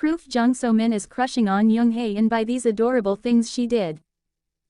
Proof Jung So-min is crushing on Hae-In by these adorable things she did.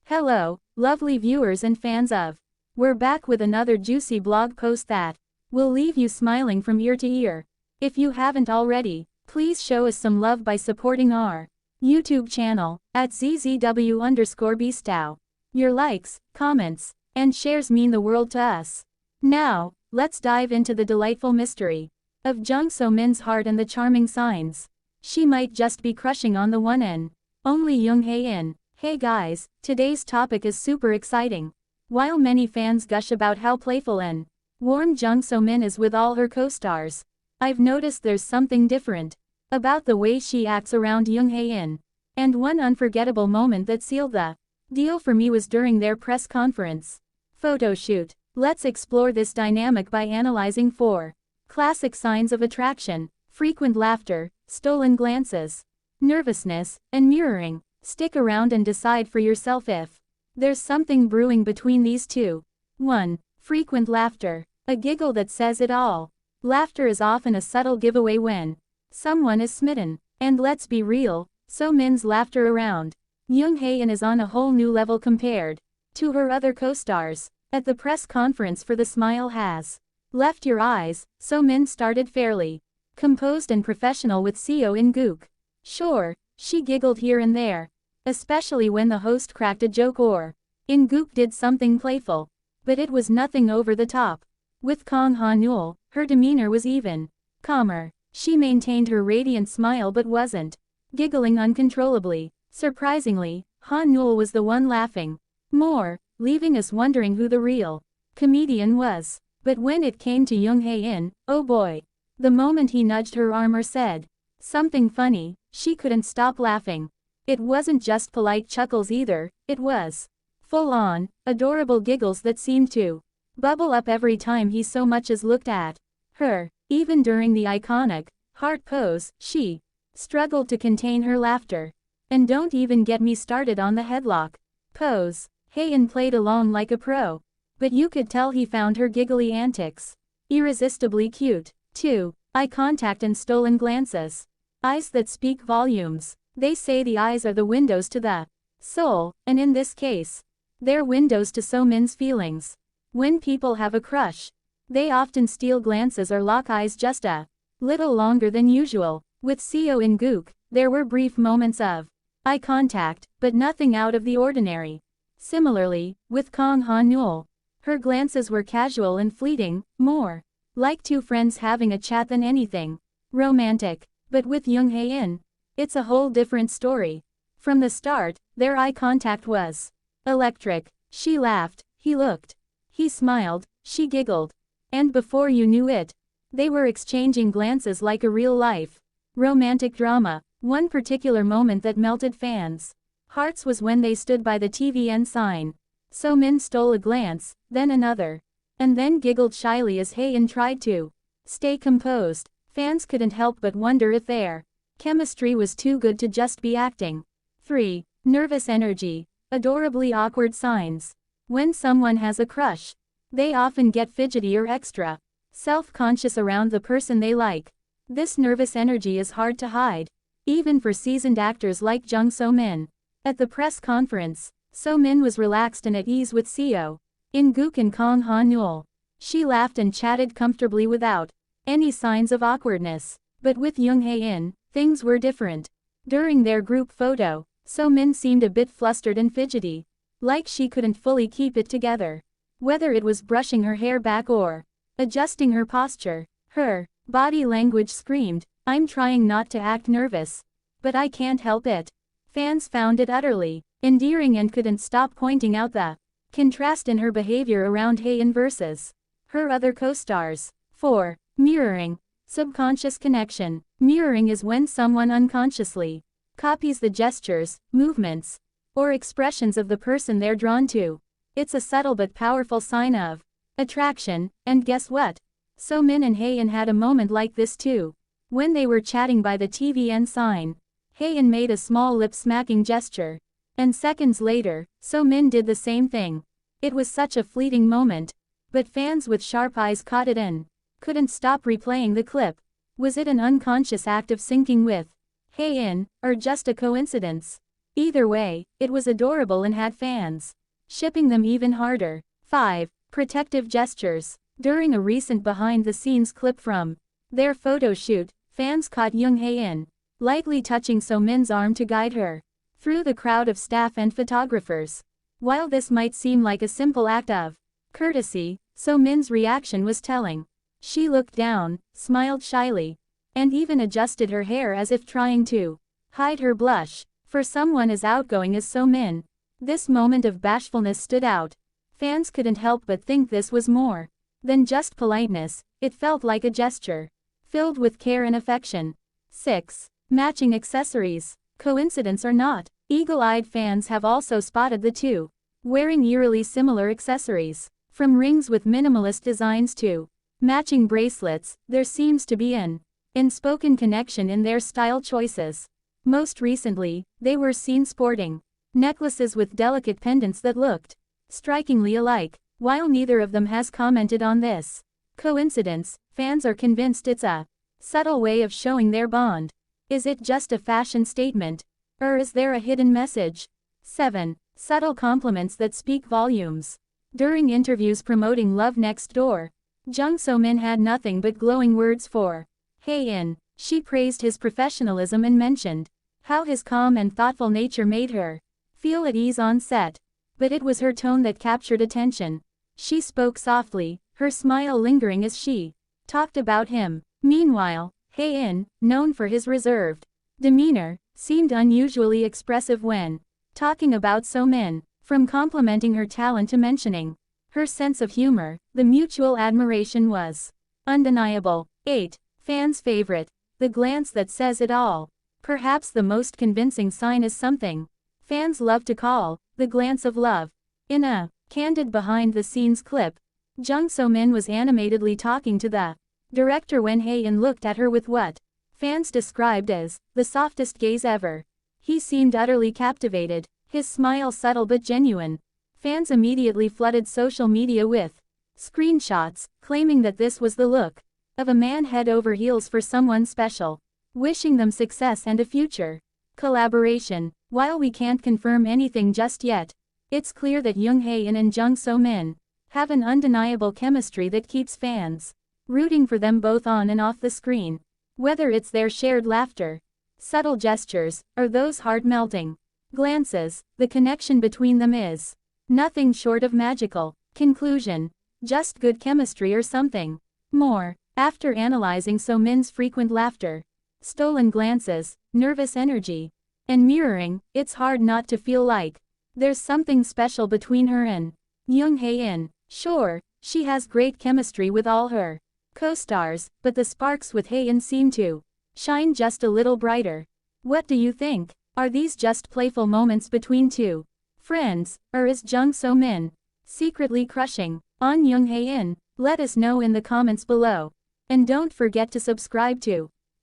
Hello, lovely viewers and fans of. We're back with another juicy blog post that will leave you smiling from ear to ear. If you haven't already, please show us some love by supporting our YouTube channel at zzw_beastow. Your likes, comments, and shares mean the world to us. Now, let's dive into the delightful mystery of Jung So-min's heart and the charming signs she might just be crushing on the one and only Hae-In. Hey guys, today's topic is super exciting. While many fans gush about how playful and warm Jung So-min is with all her co-stars, I've noticed there's something different about the way she acts around Hae-In. And one unforgettable moment that sealed the deal for me was during their press conference photo shoot. Let's explore this dynamic by analyzing 4 classic signs of attraction: frequent laughter, stolen glances, nervousness, and mirroring. Stick around and decide for yourself if there's something brewing between these two. 1. Frequent laughter. A giggle that says it all. Laughter is often a subtle giveaway when someone is smitten. And let's be real, So-min's laughter around Hae-In is on a whole new level compared to her other co-stars. At the press conference for The Smile Has Left Your Eyes, So-min started fairly composed and professional with Seo In-guk. Sure, she giggled here and there, especially when the host cracked a joke or In-guk did something playful, but it was nothing over the top. With Kang Han-nul, her demeanor was even calmer. She maintained her radiant smile but wasn't giggling uncontrollably. Surprisingly, Han-nul was the one laughing more, leaving us wondering who the real comedian was. But when it came to Hae-In, oh boy. The moment he nudged her arm or said something funny, she couldn't stop laughing. It wasn't just polite chuckles either, it was full-on, adorable giggles that seemed to bubble up every time he so much as looked at her. Even during the iconic heart pose, she struggled to contain her laughter. And don't even get me started on the headlock pose. Hae-In played along like a pro, but you could tell he found her giggly antics irresistibly cute. 2. Eye contact and stolen glances. Eyes that speak volumes. They say the eyes are the windows to the soul, and in this case, they're windows to So-min's feelings. When people have a crush, they often steal glances or lock eyes just a little longer than usual. With Seo In-guk, there were brief moments of eye contact, but nothing out of the ordinary. Similarly, with Kang Han-nul, her glances were casual and fleeting, more like two friends having a chat than anything romantic. But with Hae-In, it's a whole different story. From the start, their eye contact was electric. She laughed, he looked. He smiled, she giggled. And before you knew it, they were exchanging glances like a real-life romantic drama. One particular moment that melted fans' hearts was when they stood by the TVN sign. So-min stole a glance, then another, and then giggled shyly as Hae-In tried to stay composed. Fans couldn't help but wonder if their chemistry was too good to just be acting. 3. Nervous energy. Adorably awkward signs. When someone has a crush, they often get fidgety or extra self-conscious around the person they like. This nervous energy is hard to hide, even for seasoned actors like Jung So-min. At the press conference, So-min was relaxed and at ease with Seo In-guk and Kang Han-nul. She laughed and chatted comfortably without any signs of awkwardness. But with Hae-In, things were different. During their group photo, So-min seemed a bit flustered and fidgety, like she couldn't fully keep it together. Whether it was brushing her hair back or adjusting her posture, her body language screamed, "I'm trying not to act nervous, but I can't help it." Fans found it utterly endearing and couldn't stop pointing out the contrast in her behavior around Hae-In versus her other co-stars. 4. Mirroring. Subconscious connection. Mirroring is when someone unconsciously copies the gestures, movements, or expressions of the person they're drawn to. It's a subtle but powerful sign of attraction, and guess what? So-min and Hae-In had a moment like this too. When they were chatting by the TVN sign, Hae-In made a small lip-smacking gesture. And seconds later, So-min did the same thing. It was such a fleeting moment, but fans with sharp eyes caught it and couldn't stop replaying the clip. Was it an unconscious act of syncing with Hae-In, or just a coincidence? Either way, it was adorable and had fans shipping them even harder. 5. Protective gestures. During a recent behind-the-scenes clip from their photo shoot, fans caught Jung Hae-In lightly touching So-min's arm to guide her through the crowd of staff and photographers. While this might seem like a simple act of courtesy, So-min's reaction was telling. She looked down, smiled shyly, and even adjusted her hair as if trying to hide her blush. For someone as outgoing as So-min, this moment of bashfulness stood out. Fans couldn't help but think this was more than just politeness, it felt like a gesture filled with care and affection. 6. Matching accessories. Coincidence or not, eagle-eyed fans have also spotted the two wearing eerily similar accessories. From rings with minimalist designs to matching bracelets, there seems to be an unspoken connection in their style choices. Most recently, they were seen sporting necklaces with delicate pendants that looked strikingly alike. While neither of them has commented on this coincidence, fans are convinced it's a subtle way of showing their bond. Is it just a fashion statement? Or is there a hidden message? 7. Subtle compliments that speak volumes. During interviews promoting Love Next Door, Jung So-min had nothing but glowing words for Hae-In. She praised his professionalism and mentioned how his calm and thoughtful nature made her feel at ease on set. But it was her tone that captured attention. She spoke softly, her smile lingering as she talked about him. Meanwhile, Hae-In, known for his reserved demeanor, seemed unusually expressive when talking about So-min. From complimenting her talent to mentioning her sense of humor, the mutual admiration was undeniable. 8. Fans' favorite. The glance that says it all. Perhaps the most convincing sign is something fans love to call the glance of love. In a candid behind-the-scenes clip, Jung So-min was animatedly talking to the director when Hae-In looked at her with what fans described as the softest gaze ever. He seemed utterly captivated, his smile subtle but genuine. Fans immediately flooded social media with screenshots, claiming that this was the look of a man head over heels for someone special, wishing them success and a future collaboration. While we can't confirm anything just yet, it's clear that Jung Hae-In and Jung So-min have an undeniable chemistry that keeps fans rooting for them both on and off the screen. Whether it's their shared laughter, subtle gestures, or those heart-melting glances, the connection between them is nothing short of magical. Conclusion: just good chemistry or something more. After analyzing So-min's frequent laughter, stolen glances, nervous energy, and mirroring, it's hard not to feel like there's something special between her and Jung Hae-In. Sure, she has great chemistry with all her co-stars, but the sparks with Hae-In seem to shine just a little brighter. What do you think? Are these just playful moments between two friends, or is Jung So-min secretly crushing on Jung Hae-In? Let us know in the comments below. And don't forget to subscribe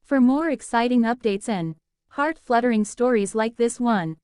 for more exciting updates and heart-fluttering stories like this one.